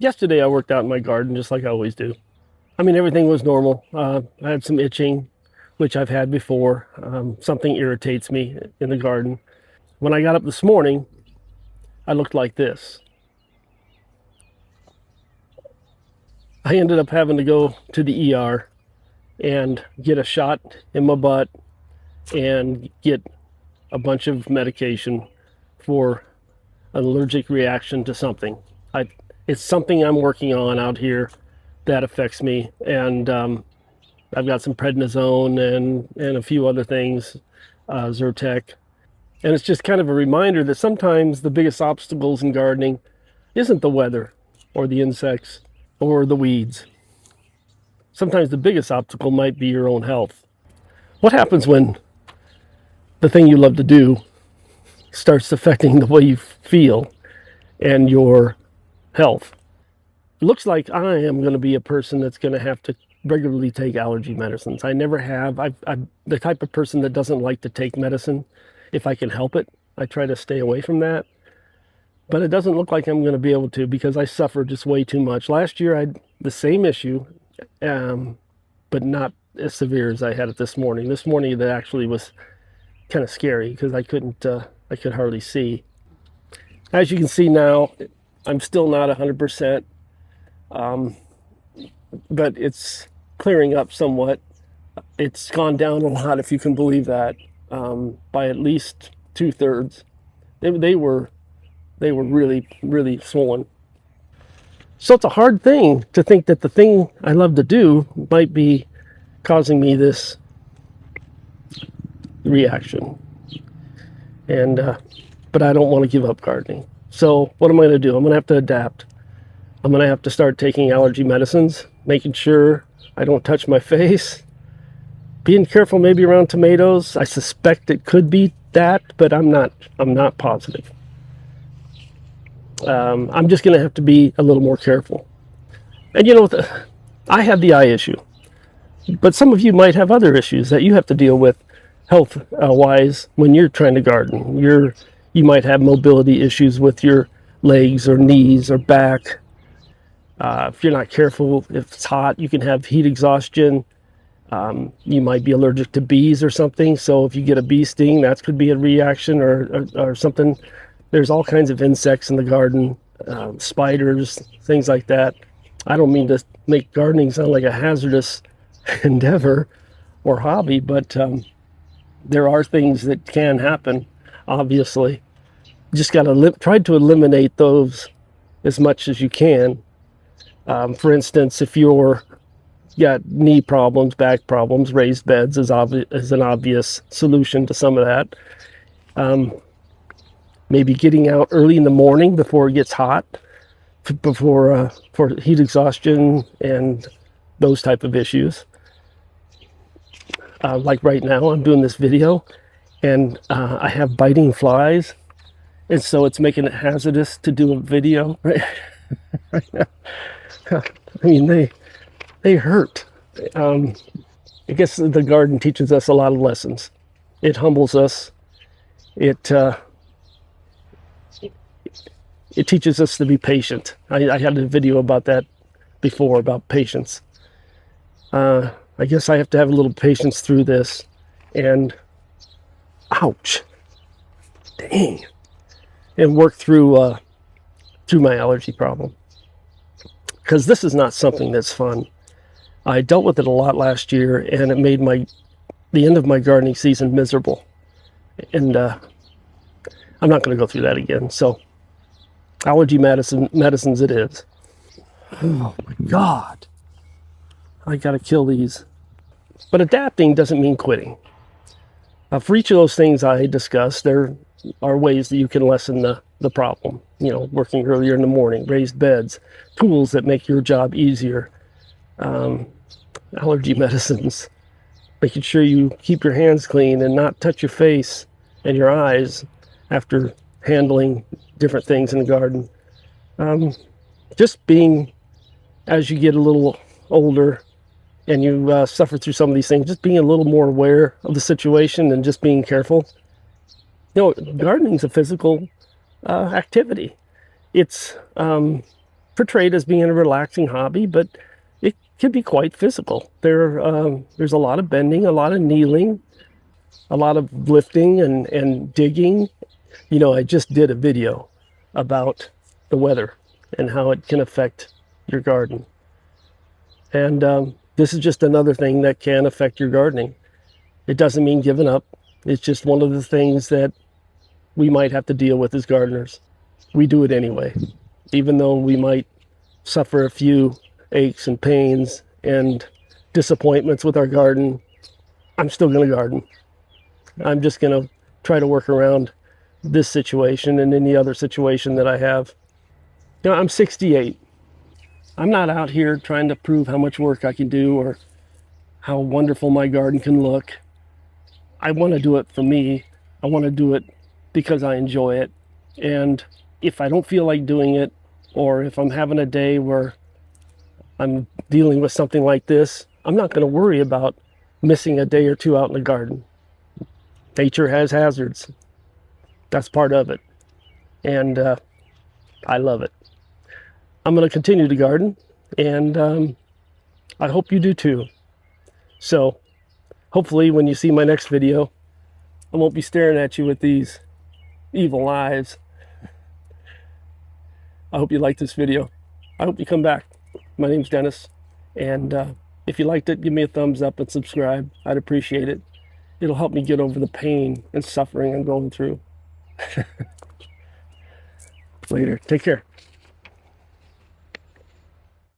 Yesterday I worked out in my garden just like I always do. I mean, everything was normal. I had some itching, which I've had before. Something irritates me in the garden. When I got up this morning, I looked like this. I ended up having to go to the ER and get a shot in my butt and get a bunch of medication for an allergic reaction to something. It's something I'm working on out here that affects me, and I've got some prednisone and a few other things, Zyrtec, and it's just kind of a reminder that sometimes the biggest obstacles in gardening isn't the weather or the insects or the weeds. Sometimes the biggest obstacle might be your own health. What happens when the thing you love to do starts affecting the way you feel and your health? It looks like I am going to be a person that's going to have to regularly take allergy medicines. I never have. I'm the type of person that doesn't like to take medicine if I can help it. I try to stay away from that. But it doesn't look like I'm going to be able to because I suffer just way too much. Last year I had the same issue, but not as severe as I had it this morning. This morning that actually was kind of scary because I could hardly see. As you can see now, I'm still not 100%, but it's clearing up somewhat. It's gone down a lot, if you can believe that, by at least 2/3. They were really, really swollen. So it's a hard thing to think that the thing I love to do might be causing me this reaction. But I don't want to give up gardening. So what am I going to do? I'm going to have to adapt. I'm going to have to start taking allergy medicines, making sure I don't touch my face, being careful maybe around tomatoes. I suspect it could be that, but I'm not positive. I'm just going to have to be a little more careful. And I have the eye issue, but some of you might have other issues that you have to deal with health wise when you're trying to garden. You might have mobility issues with your legs or knees or back. If you're not careful, if it's hot, you can have heat exhaustion. You might be allergic to bees or something. So if you get a bee sting, that could be a reaction or something. There's all kinds of insects in the garden, spiders, things like that. I don't mean to make gardening sound like a hazardous endeavor or hobby, but there are things that can happen, obviously. You just got to try to eliminate those as much as you can. For instance, if you're got knee problems, back problems, raised beds is an obvious solution to some of that. Maybe getting out early in the morning before it gets hot, for heat exhaustion and those type of issues. Like right now, I'm doing this video, and I have biting flies, and so it's making it hazardous to do a video right now. I mean, they hurt. I guess the garden teaches us a lot of lessons. It humbles us. It teaches us to be patient. I had a video about that before, about patience. I guess I have to have a little patience through this, and ouch, dang, and work through my allergy problem. Because this is not something that's fun. I dealt with it a lot last year, and it made the end of my gardening season miserable. And I'm not going to go through that again. So allergy medicines it is. Oh my God. I got to kill these. But adapting doesn't mean quitting. For each of those things I discussed, there are ways that you can lessen the problem. Working earlier in the morning, raised beds, tools that make your job easier, allergy medicines, making sure you keep your hands clean and not touch your face and your eyes after handling different things in the garden. Just being, as you get a little older and you suffer through some of these things, just being a little more aware of the situation and just being careful. Gardening's a physical activity. It's portrayed as being a relaxing hobby, but it can be quite physical. There's a lot of bending, a lot of kneeling, a lot of lifting and digging. You know, I just did a video about the weather and how it can affect your garden. And this is just another thing that can affect your gardening. It doesn't mean giving up. It's just one of the things that we might have to deal with as gardeners. We do it anyway, even though we might suffer a few aches and pains and disappointments with our garden. I'm still going to garden. I'm just going to try to work around this situation and any other situation that I have. You know, I'm 68. I'm not out here trying to prove how much work I can do or how wonderful my garden can look. I want to do it for me. I want to do it because I enjoy it. And if I don't feel like doing it, or if I'm having a day where I'm dealing with something like this, I'm not going to worry about missing a day or two out in the garden. Nature has hazards. That's part of it. And I love it. I'm going to continue to garden, and I hope you do too. So hopefully when you see my next video, I won't be staring at you with these evil eyes. I hope you liked this video. I hope you come back. My name's Dennis, and if you liked it, give me a thumbs up and subscribe. I'd appreciate it. It'll help me get over the pain and suffering I'm going through. Later. Take care.